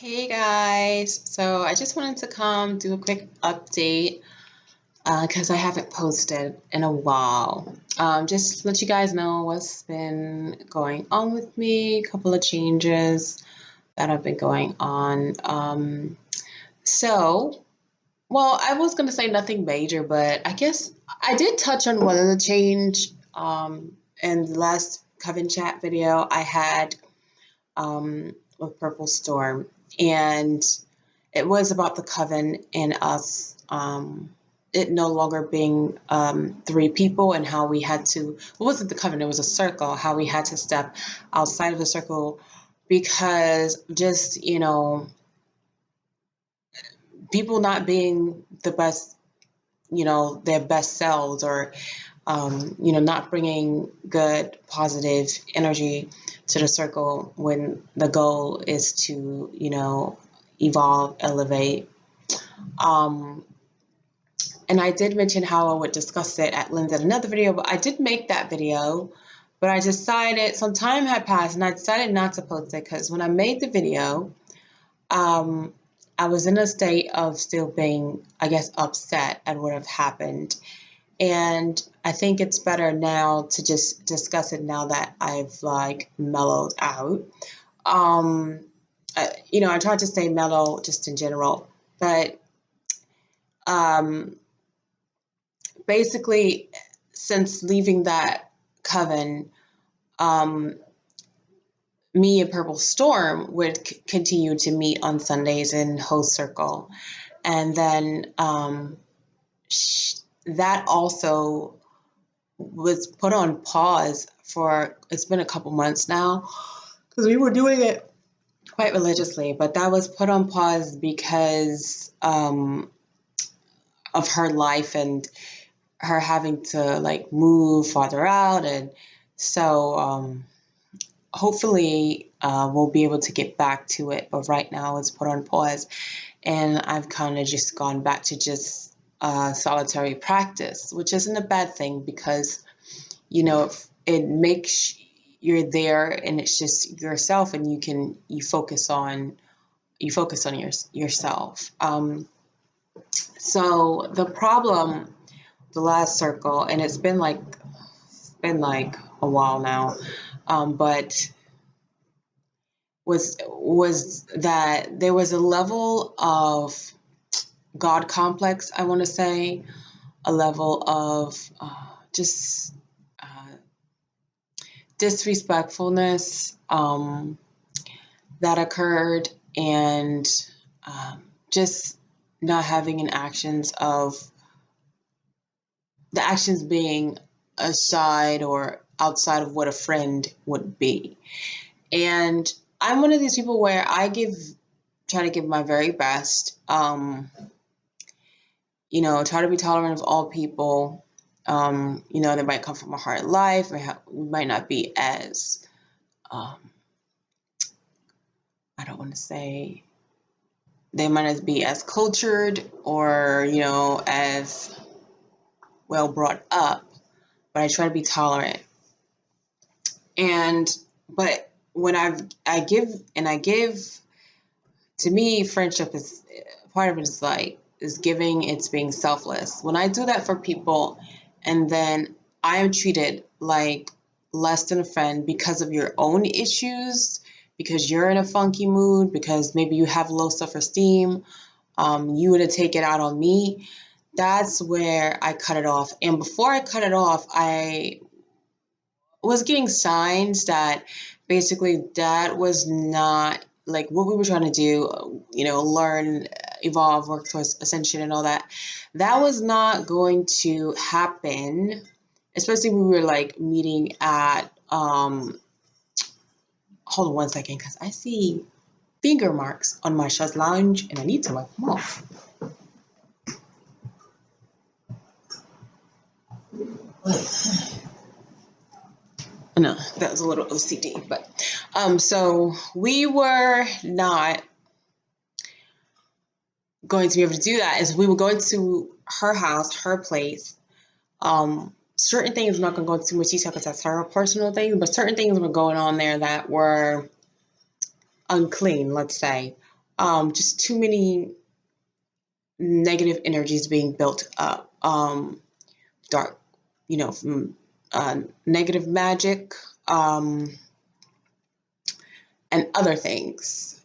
Hey guys, so I just wanted to come do a quick update because I haven't posted in a while. Just to let you guys know what's been going on with me, a couple of changes that have been going on. So, well, I was going to say nothing major, but I guess I did touch on one of the change in the last Coven chat video I had with Purple Storm. And it was about the coven and us, it no longer being three people, and how we had to, it wasn't the coven, it was a circle, how we had to step outside of the circle because just, people not being the best, their best selves, or, not bringing good, positive energy to the circle when the goal is to, evolve, elevate. And I did mention how I would discuss it at length in another video, but I did make that video, but I decided some time had passed and I decided not to post it because when I made the video, I was in a state of still being, I guess, upset at what have happened. And I think it's better now to just discuss it now that I've mellowed out. I tried to stay mellow just in general, but basically, since leaving that coven, me and Purple Storm would continue to meet on Sundays in Host Circle. And then that also was put on pause for, it's been a couple months now, because we were doing it quite religiously, but that was put on pause because of her life and her having to move farther out. And so hopefully we'll be able to get back to it, but right now it's put on pause, and I've kind of just gone back to just solitary practice, which isn't a bad thing because it makes you're there and it's just yourself, and you focus on yourself. So the problem, the last circle, and it's been like a while now, but was that there was a level of God complex, I want to say, a level of just disrespectfulness that occurred, and just not having the actions being aside or outside of what a friend would be. And I'm one of these people where I try to give my very best, try to be tolerant of all people. They might come from a hard life, we might not be as, I don't want to say, they might not be as cultured or, as well brought up, but I try to be tolerant. But when I give, to me, friendship is, part of it is giving, it's being selfless. When I do that for people, and then I am treated like less than a friend because of your own issues, because you're in a funky mood, because maybe you have low self-esteem, you would take it out on me, that's where I cut it off. And before I cut it off, I was getting signs that basically that was not like what we were trying to do, learn, evolve, work towards ascension and all that. That was not going to happen, especially when we were meeting at, hold on one second, because I see finger marks on my chaise lounge and I need to wipe them off. No, that was a little OCD, but so we were not going to be able to do that. Is we were going to her house, her place. Certain things, I'm not going to go into too much detail because that's her personal thing, but certain things were going on there that were unclean, let's say. just too many negative energies being built up. Dark, from negative magic, and other things.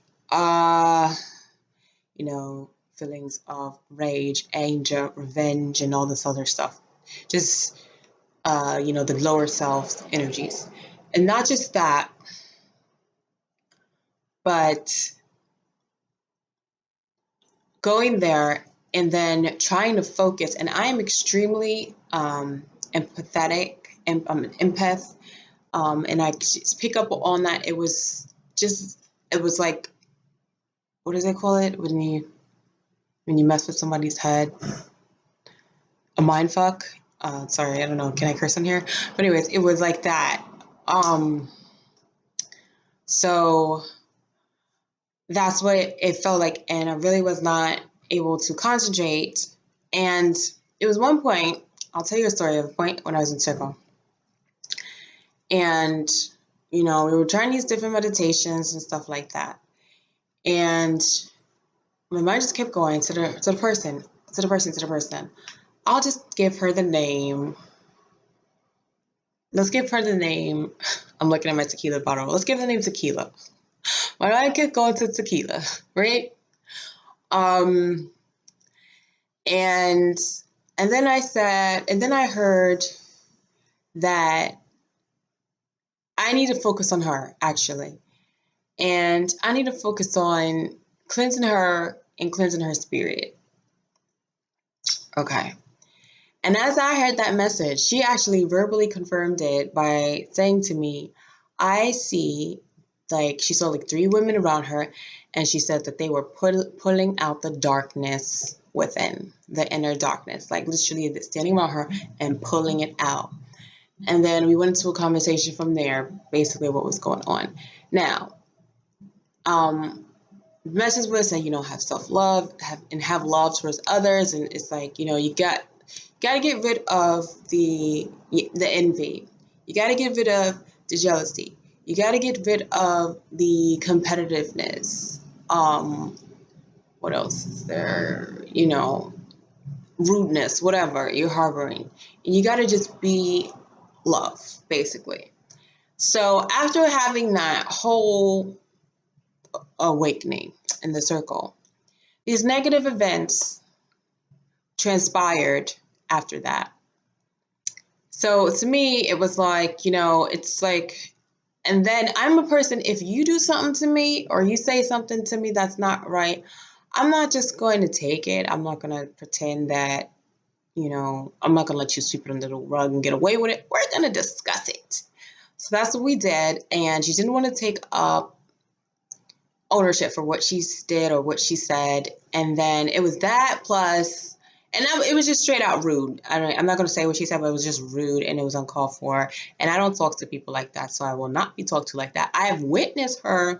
Feelings of rage, anger, revenge, and all this other stuff. Just, the lower self energies. And not just that, but going there and then trying to focus. And I am extremely empathetic, I'm an empath, and I just pick up on that. It was like, what does they call it when you mess with somebody's head? A mind fuck. Sorry, I don't know. Can I curse on here? But anyways, it was like that. So that's what it felt like, and I really was not able to concentrate. And it was one point, I'll tell you a story of a point when I was in circle. And, we were trying these different meditations and stuff like that. And my mind just kept going to the person. I'll just give her the name. Let's give her the name. I'm looking at my tequila bottle. Let's give the name Tequila. Why do I keep going to Tequila, right? And then I heard that I need to focus on her, actually. And I need to focus on cleansing her and cleansing her spirit. Okay. And as I heard that message, she actually verbally confirmed it by saying to me, I see, like, she saw like 3 women around her, and she said that they were pulling out the darkness within, the inner darkness, like literally standing around her and pulling it out. And then we went into a conversation from there, basically what was going on. Now, the message was that, have self-love, have love towards others. And it's like, you got to get rid of the envy. You got to get rid of the jealousy. You got to get rid of the competitiveness. What else is there? Rudeness, whatever you're harboring. And you got to just be love, basically. So after having that whole awakening in the circle, these negative events transpired after that. So to me, it was like, it's like, and then I'm a person, if you do something to me or you say something to me that's not right, I'm not just going to take it. I'm not going to pretend that, I'm not going to let you sweep it under the rug and get away with it. We're going to discuss it. So that's what we did. And she didn't want to take up ownership for what she did or what she said. And then it was that plus, and it was just straight out rude. I'm not going to say what she said, but it was just rude and it was uncalled for. And I don't talk to people like that, so I will not be talked to like that. I have witnessed her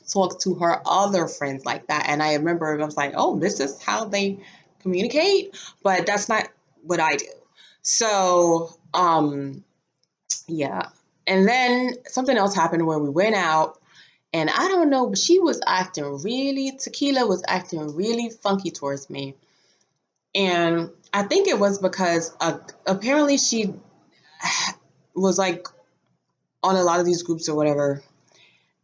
talk to her other friends like that. And I remember I was like, oh, this is how they communicate, but that's not what I do. So, yeah. And then something else happened where we went out. And I don't know, but Tequila was acting really funky towards me. And I think it was because apparently she was like on a lot of these groups or whatever.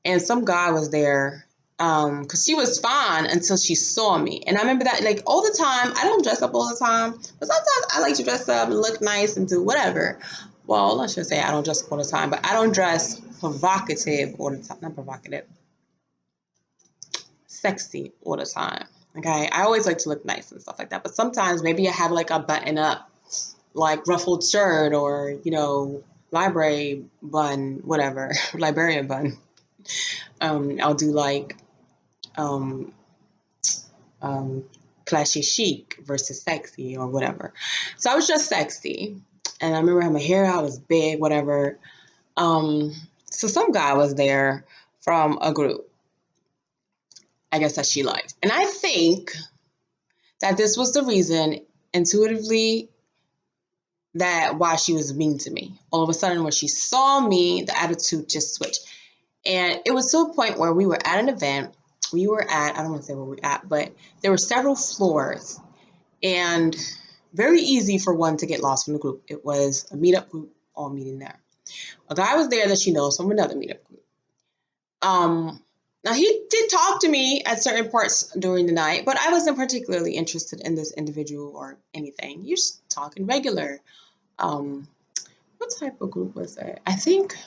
And some guy was there because she was fine until she saw me. And I remember that, like, all the time, I don't dress up all the time, but sometimes I like to dress up and look nice and do whatever. Well, let's just say I don't dress up all the time, but I don't dress provocative all the time. Not provocative. Sexy all the time. Okay, I always like to look nice and stuff like that, but sometimes maybe I have like a button up, like ruffled shirt or library bun, whatever, librarian bun. I'll do like classy chic versus sexy or whatever. So I was just sexy, and I remember having my hair out, it was big, whatever. So some guy was there from a group, I guess, that she liked. And I think that this was the reason intuitively that why she was mean to me. All of a sudden, when she saw me, the attitude just switched. And it was to a point where we were at an event we were at, I don't want to say where we were at, but there were several floors and very easy for one to get lost from the group. It was a meetup group all meeting there. A guy was there that she knows from another meetup group. Now he did talk to me at certain parts during the night, but I wasn't particularly interested in this individual or anything. You're just talking regular. What type of group was that? I think it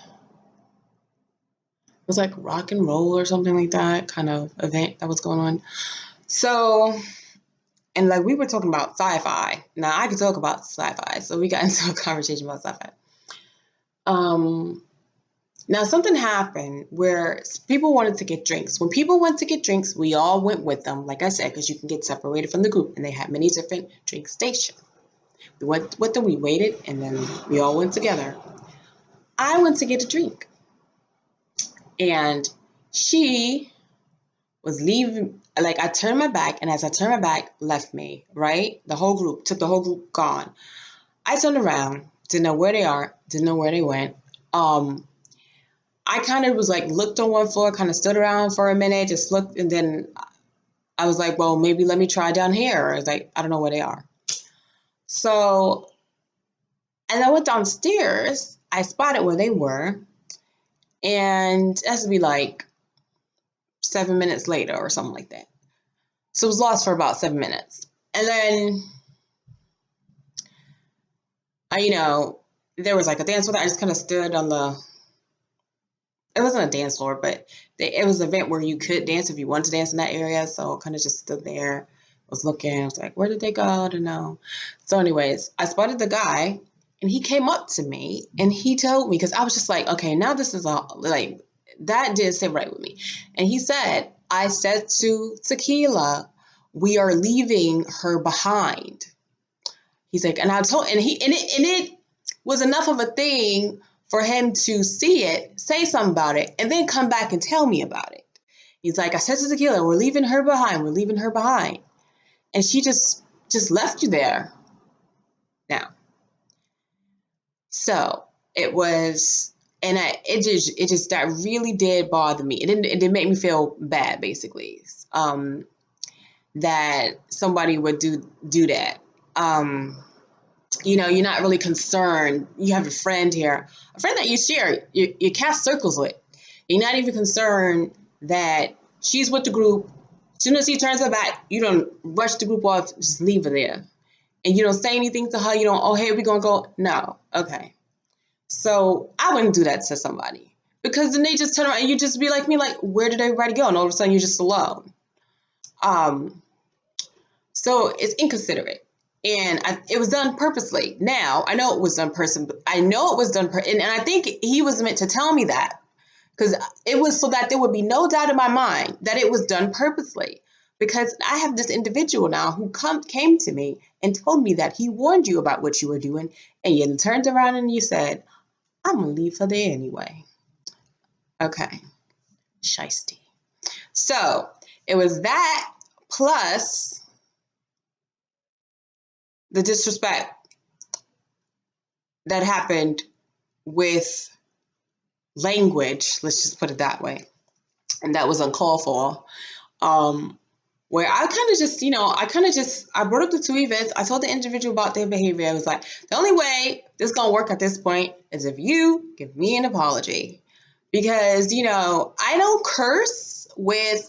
was like rock and roll or something like that kind of event that was going on. So, and like we were talking about sci-fi. Now I could talk about sci-fi, so we got into a conversation about sci-fi. Now something happened where people wanted to get drinks. When people went to get drinks, we all went with them, like I said, because you can get separated from the group, and they had many different drink stations. We went with them, we waited, and then we all went together. I went to get a drink, and she was leaving. Like I turned my back, and as I turned my back, left me, right? The whole group, took the whole group, gone. I turned around, didn't know where they are, didn't know where they went. I kind of was like, looked on one floor, kind of stood around for a minute, just looked, and then I was like, well, maybe let me try down here. I was like, I don't know where they are. So, as I went downstairs, I spotted where they were, and it has to be like 7 minutes later or something like that. So it was lost for about 7 minutes. And then, there was like a dance floor. I just kind of stood on it wasn't a dance floor, but it was an event where you could dance if you wanted to dance in that area. So I kind of just stood there, was looking. I was like, where did they go? I don't know. So anyways, I spotted the guy, and he came up to me, and he told me, because I was just like, okay, now this is like, that did sit right with me. And he said, I said to Tequila, we are leaving her behind. He's like, and it was enough of a thing for him to see it, say something about it, and then come back and tell me about it. He's like, I said to Tequila, we're leaving her behind. We're leaving her behind. And she just left you there. Now. So it was, and it just, that really did bother me. It did make me feel bad, basically, that somebody would do that. You're not really concerned. You have a friend here, a friend that you share, you cast circles with. You're not even concerned that she's with the group. As soon as he turns her back, you don't rush the group off, just leave her there. And you don't say anything to her. You don't, oh, hey, we're going to go. No. Okay. So I wouldn't do that to somebody, because then they just turn around and you just be like me, like, where did everybody go? And all of a sudden you're just alone. So it's inconsiderate. And it was done purposely. Now, I know it was done and I think he was meant to tell me that, because it was so that there would be no doubt in my mind that it was done purposely. Because I have this individual now who came to me and told me that he warned you about what you were doing, and you turned around and you said, I'm going to leave her there anyway. Okay. Shiesty. So it was that plus the disrespect that happened with language, let's just put it that way, and that was uncalled for, where I kind of just, I brought up the two events. I told the individual about their behavior. I was like, the only way this is going to work at this point is if you give me an apology, because, I don't curse with,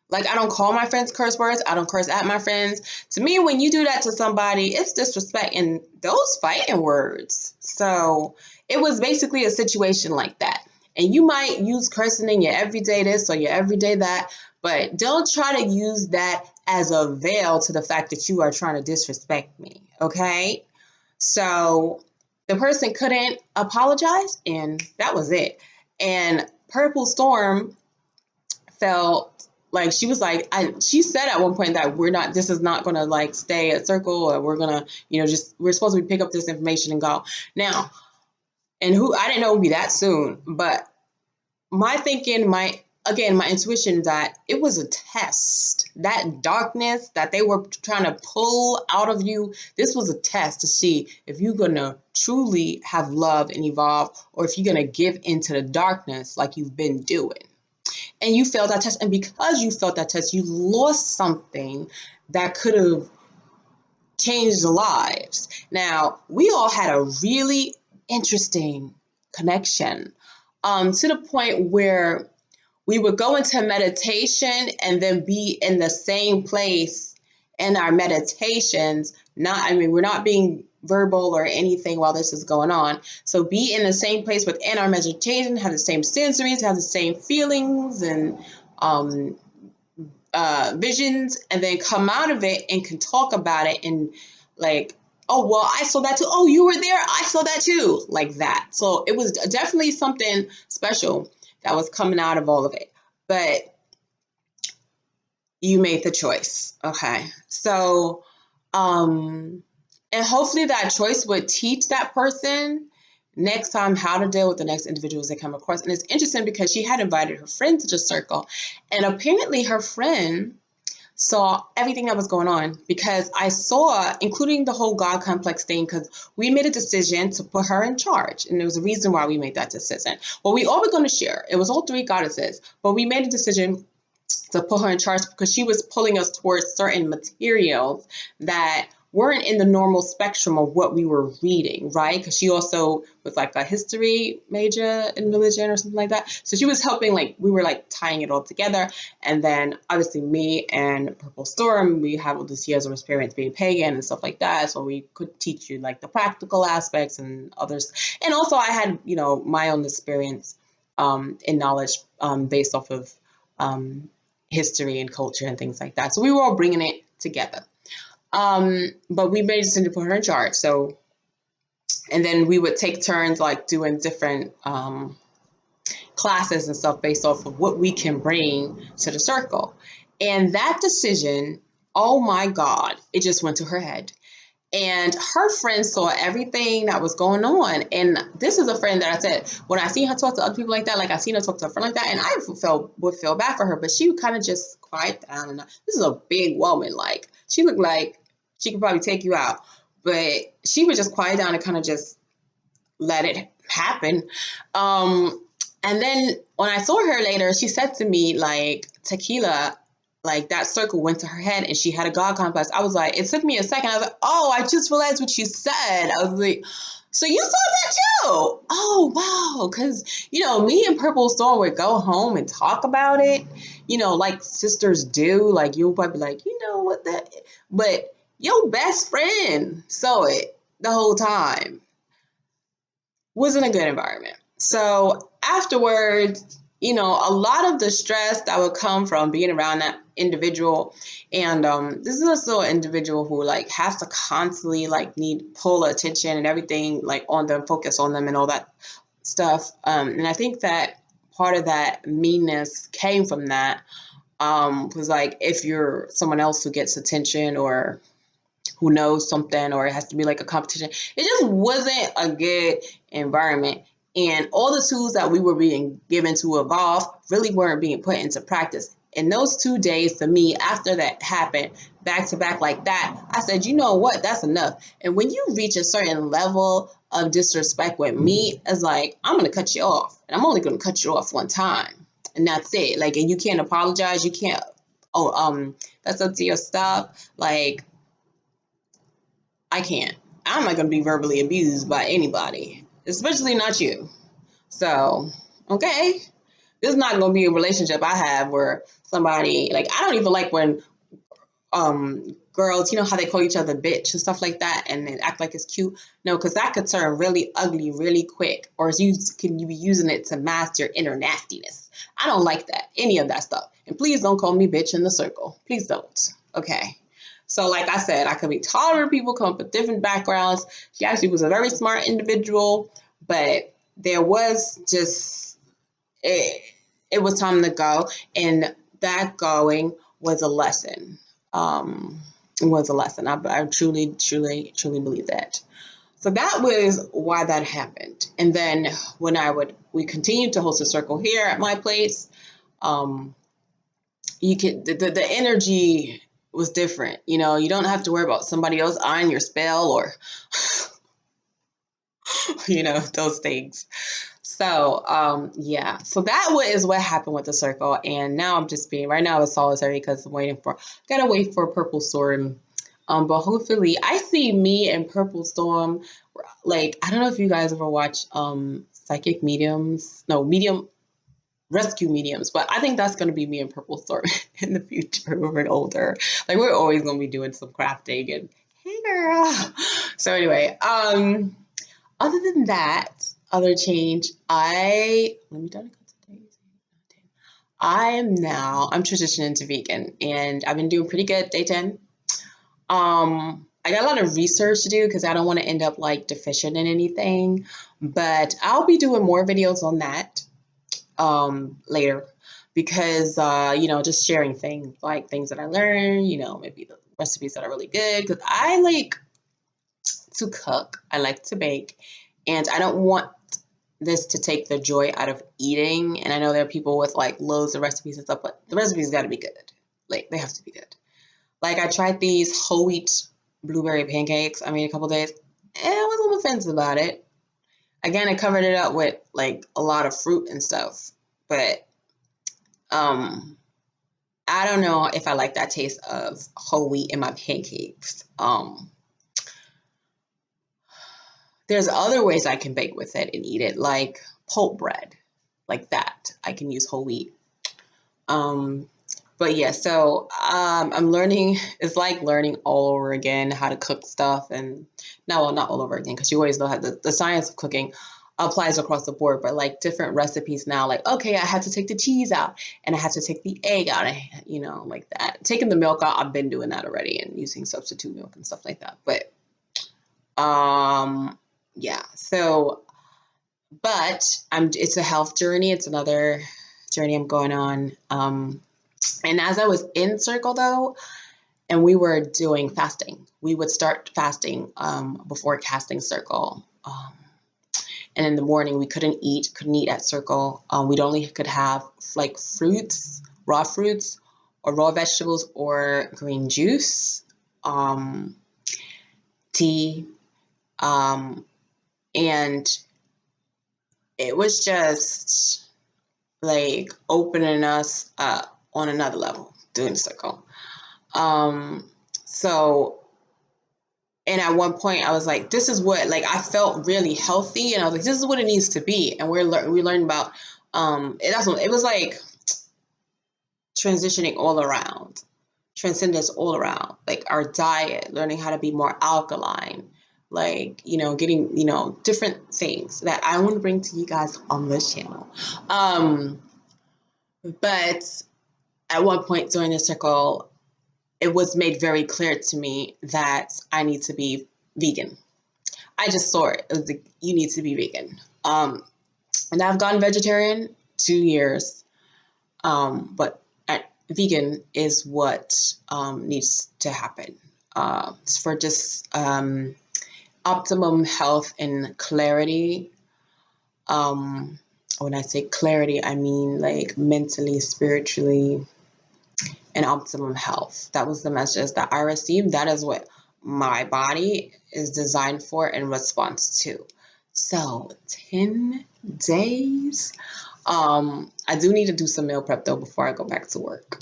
like, I don't call my friends curse words. I don't curse at my friends. To me, when you do that to somebody, it's disrespect, and those fighting words. So it was basically a situation like that. And you might use cursing in your everyday this or your everyday that, but don't try to use that as a veil to the fact that you are trying to disrespect me, okay? So the person couldn't apologize, and that was it. And Purple Storm felt like she was like, she said at one point that this is not going to like stay a circle, or we're going to, we're supposed to pick up this information and go. Now, and I didn't know it would be that soon, but my thinking, my intuition that it was a test. That darkness that they were trying to pull out of you, this was a test to see if you're going to truly have love and evolve, or if you're going to give into the darkness like you've been doing. and you failed that test. And because you failed that test, you lost something that could have changed lives. Now, we all had a really interesting connection, to the point where we would go into meditation and then be in the same place in our meditations. We're not being verbal or anything while this is going on. So be in the same place within our meditation, have the same sensories, have the same feelings and um, visions, and then come out of it and can talk about it and like, oh, well, I saw that too. Oh, you were there. I saw that too. Like that. So it was definitely something special that was coming out of all of it. But you made the choice. Okay. So, and hopefully that choice would teach that person next time how to deal with the next individuals they come across. And it's interesting because she had invited her friend to the circle, and apparently her friend saw everything that was going on, because I saw, including the whole God complex thing, because we made a decision to put her in charge. And there was a reason why we made that decision. Well, we all were going to share. It was all three goddesses, but we made a decision to put her in charge because she was pulling us towards certain materials that weren't in the normal spectrum of what we were reading, right? Because she also was like a history major in religion or something like that. So she was helping, like, we were like tying it all together. And then obviously me and Purple Storm, we have all this years of experience being pagan and stuff like that. So we could teach you like the practical aspects and others. And also I had, my own experience and knowledge based off of history and culture and things like that. So we were all bringing it together. But we made a decision to put her in charge. So, and then we would take turns like doing different classes and stuff based off of what we can bring to the circle. And that decision, oh my God, it just went to her head. And her friend saw everything that was going on. And this is a friend that I said, when I see her talk to other people like that, like I seen her talk to a friend like that, and I would feel bad for her, but she would kind of just quiet down. And this is a big woman. Like, she looked like she could probably take you out, but she would just quiet down and kind of just let it happen. And then when I saw her later, she said to me, like, Tequila, like that circle went to her head and she had a God complex. I was like, it took me a second. I was like, oh, I just realized what you said. I was like, so you saw that too? Oh, wow. Because, me and Purple Storm would go home and talk about it, like sisters do. Like, you'll probably be like, you know what that, but your best friend saw it the whole time. Wasn't a good environment. So afterwards, a lot of the stress that would come from being around that individual, and this is also an individual who like has to constantly like need pull attention and everything like on them, focus on them and all that stuff. And I think that part of that meanness came from that. Was like, if you're someone else who gets attention or who knows something, or it has to be like a competition. It just wasn't a good environment. And all the tools that we were being given to evolve really weren't being put into practice. In those 2 days, to me, after that happened, back to back like that, I said, you know what, that's enough. And when you reach a certain level of disrespect with me, it's like, I'm going to cut you off. And I'm only going to cut you off one time. And that's it. Like, and you can't apologize. You can't, that's up to your stuff. Like, I can't. I'm not going to be verbally abused by anybody, especially not you. So, okay. This is not going to be a relationship I have where somebody, like, I don't even like when girls, how they call each other bitch and stuff like that and then act like it's cute. No, because that could turn really ugly really quick, or you be using it to mask your inner nastiness. I don't like that, any of that stuff. And please don't call me bitch in the circle. Please don't. Okay. So like I said, I could be tolerant. People come from different backgrounds. She actually was a very smart individual, but there was just, it was time to go. And that going was a lesson. Was a lesson. I truly, truly, truly believe that. So that was why that happened. And then when we continued to host a circle here at my place, you could, the energy was different. You don't have to worry about somebody else eyeing your spell or, those things. So, yeah. So that is what happened with the circle. And now I'm just being, right now it's solitary because I'm gotta wait for Purple Storm. But hopefully I see me and Purple Storm. Like, I don't know if you guys ever watch Psychic Mediums. No, Medium Rescue Mediums. But I think that's gonna be me and Purple Storm in the future when we're older. Like, we're always gonna be doing some crafting and hey girl. So anyway, other than that, other change, I'm transitioning to vegan and I've been doing pretty good day 10. I got a lot of research to do because I don't want to end up like deficient in anything, but I'll be doing more videos on that later because just sharing things like things that I learned, maybe the recipes that are really good because I like to cook, I like to bake, and I don't want this to take the joy out of eating. And I know there are people with like loads of recipes and stuff, but the recipes got to be good. Like they have to be good. Like I tried these whole wheat blueberry pancakes. I mean, a couple days, and I was a little offensive about it. Again, I covered it up with like a lot of fruit and stuff, but I don't know if I like that taste of whole wheat in my pancakes. There's other ways I can bake with it and eat it, like pulp bread, like that. I can use whole wheat. Um, but yeah, so I'm learning. It's like learning all over again how to cook stuff, and no, well, not all over again because you always know how the science of cooking applies across the board. But like different recipes now, like okay, I have to take the cheese out, and I have to take the egg out, like that. Taking the milk out, I've been doing that already, and using substitute milk and stuff like that. But yeah, so but it's a health journey. It's another journey I'm going on. And as I was in circle though, and we were doing fasting, we would start fasting before casting circle. And in the morning we couldn't eat at circle. We'd only could have like fruits, raw fruits, or raw vegetables, or green juice, tea, and it was just like opening us up on another level doing the circle. So, and at one point I was like, this is what, like, I felt really healthy, and I was like, this is what it needs to be. And we learned about, it was like transitioning all around, transcendence all around, like our diet, learning how to be more alkaline, like, getting, different things that I want to bring to you guys on this channel. But at one point during the circle, it was made very clear to me that I need to be vegan. I just saw it. It was like, you need to be vegan. And I've gone vegetarian 2 years. But vegan is what needs to happen for just optimum health and clarity. When I say clarity, I mean like mentally, spiritually, and optimum health. That was the message that I received. That is what my body is designed for in response to. So 10 days. I do need to do some meal prep though before I go back to work.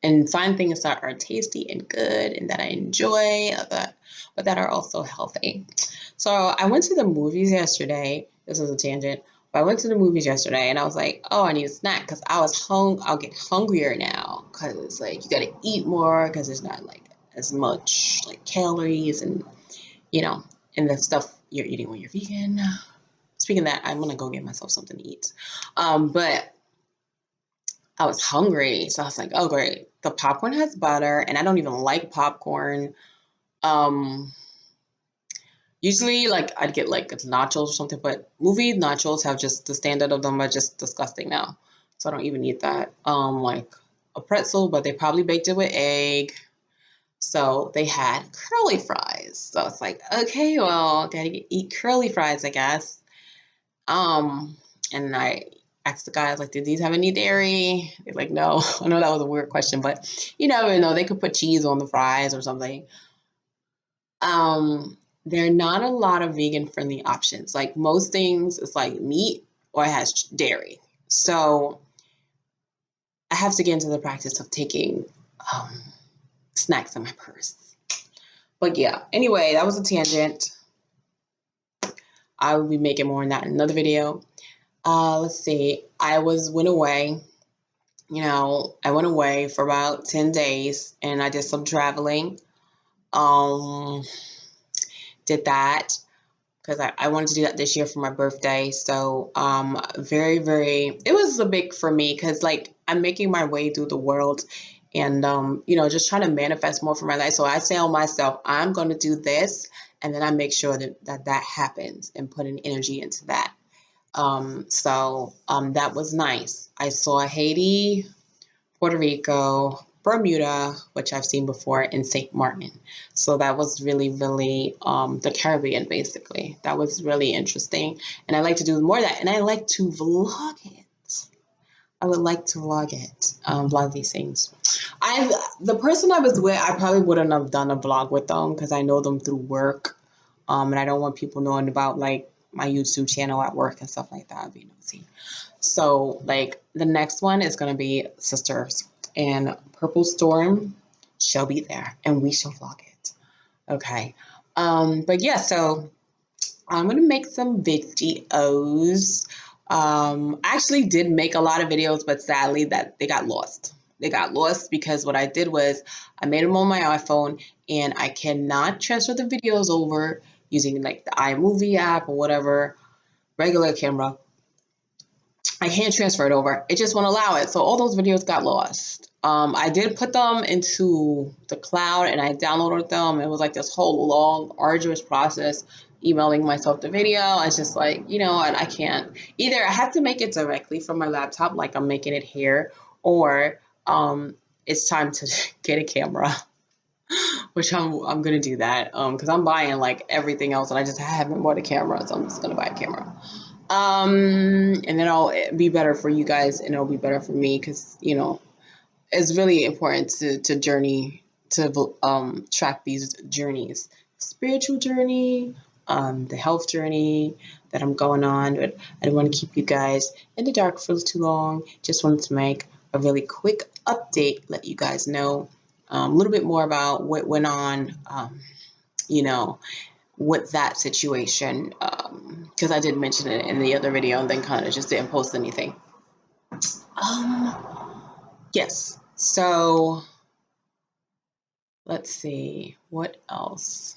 And find things that are tasty and good and that I enjoy, but that are also healthy. So I went to the movies yesterday. This is a tangent. But I went to the movies yesterday and I was like, oh, I need a snack because I'll get hungrier now because like you got to eat more because there's not like as much like calories and, and the stuff you're eating when you're vegan. Speaking of that, I'm going to go get myself something to eat. But I was hungry. So I was like, oh, great. The popcorn has butter and I don't even like popcorn. Usually, like, I'd get, like, nachos or something, but movie nachos have just, the standard of them are just disgusting now. So I don't even eat that. Like, a pretzel, but they probably baked it with egg. So they had curly fries. So it's like, okay, well, gotta eat curly fries, I guess. And I asked the guys, like, did these have any dairy? They're like, no. I know that was a weird question, but you never know. They could put cheese on the fries or something. There are not a lot of vegan friendly options. Like most things, it's like meat or it has dairy. So I have to get into the practice of taking snacks in my purse. But yeah, anyway, that was a tangent. I will be making more on that in another video. Let's see. Went away. I went away for about 10 days and I did some traveling. Did that because I wanted to do that this year for my birthday. So it was a big for me because like I'm making my way through the world and just trying to manifest more for my life. So I tell myself I'm going to do this, and then I make sure that happens and put an energy into that. That was nice. I saw Haiti, Puerto Rico, Bermuda, which I've seen before, and St. Martin. So that was really, really the Caribbean, basically. That was really interesting. And I like to do more of that. And I like to vlog it. I would like to vlog these things. The person I was with, I probably wouldn't have done a vlog with them because I know them through work. And I don't want people knowing about like my YouTube channel at work and stuff like that. I'd be nosy. So like the next one is going to be sisters, and Purple Storm shall be there and we shall vlog it. Okay. But yeah, so I'm going to make some videos. I actually did make a lot of videos, but sadly that they got lost. They got lost because what I did was I made them on my iPhone, and I cannot transfer the videos over using like the iMovie app or whatever, regular camera. I can't transfer it over. It just won't allow it. So all those videos got lost. I did put them into the cloud and I downloaded them. It was like this whole long, arduous process, emailing myself the video. It's just like, and I can't. Either I have to make it directly from my laptop, like I'm making it here, or it's time to get a camera, which I'm gonna do that because I'm buying like everything else and I just haven't bought a camera, so I'm just gonna buy a camera. And then it'll be better for you guys and it'll be better for me because, it's really important to journey, to track these journeys, spiritual journey, the health journey that I'm going on. But I don't want to keep you guys in the dark for too long. Just wanted to make a really quick update, let you guys know a little bit more about what went on, with that situation, because I did mention it in the other video and then kind of just didn't post anything. Yes, so let's see what else.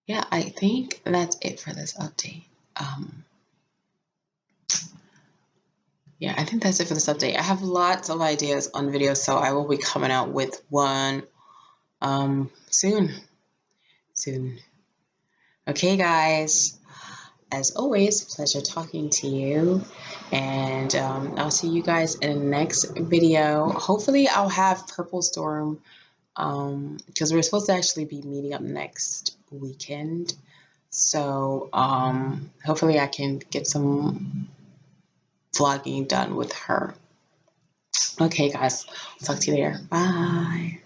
Yeah, I think that's it for this update. Yeah, I think that's it for this update. I have lots of ideas on videos, so I will be coming out with one soon. Okay, guys. As always, pleasure talking to you, and I'll see you guys in the next video. Hopefully I'll have Purple Storm because we're supposed to actually be meeting up next weekend. So hopefully I can get some vlogging done with her. Okay, guys, talk to you later. Bye.